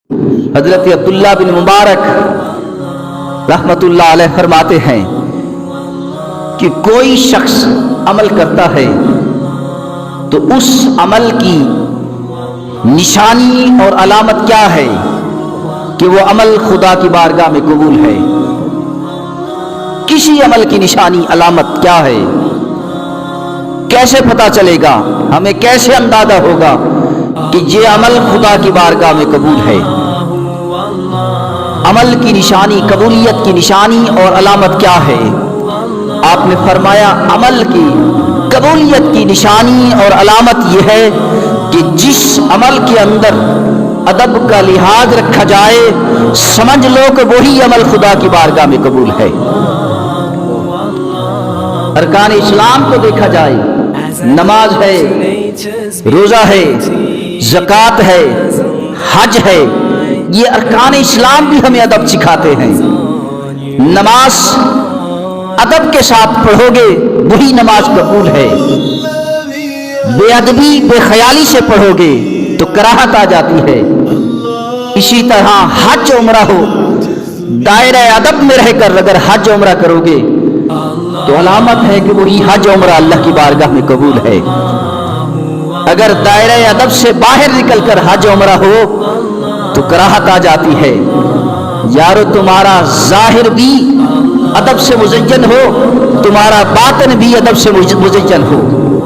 حضرت عبداللہ بن مبارک رحمت اللہ علیہ فرماتے ہیں کہ کوئی شخص عمل کرتا ہے تو اس عمل کی نشانی اور علامت کیا ہے کہ وہ عمل خدا کی بارگاہ میں قبول ہے؟ کسی عمل کی نشانی علامت کیا ہے؟ کیسے پتہ چلے گا؟ ہمیں کیسے اندازہ ہوگا کہ یہ عمل خدا کی بارگاہ میں قبول ہے؟ عمل کی نشانی، قبولیت کی نشانی اور علامت کیا ہے؟ آپ نے فرمایا عمل کی قبولیت کی نشانی اور علامت یہ ہے کہ جس عمل کے اندر ادب کا لحاظ رکھا جائے، سمجھ لو کہ وہی عمل خدا کی بارگاہ میں قبول ہے۔ ارکان اسلام کو دیکھا جائے، نماز ہے، روزہ ہے، زکوٰۃ ہے، حج ہے، یہ ارکان اسلام بھی ہمیں ادب سکھاتے ہیں۔ نماز ادب کے ساتھ پڑھو گے وہی نماز قبول ہے، بے ادبی بے خیالی سے پڑھو گے تو کراہت آ جاتی ہے۔ اسی طرح حج عمرہ ہو، دائرہ ادب میں رہ کر اگر حج عمرہ کرو گے تو علامت ہے کہ وہی حج عمرہ اللہ کی بارگاہ میں قبول ہے۔ اگر دائرہ ادب سے باہر نکل کر حج عمرہ ہو تو کراہت آ جاتی ہے۔ یارو تمہارا ظاہر بھی ادب سے مزین ہو، تمہارا باطن بھی ادب سے مزین ہو،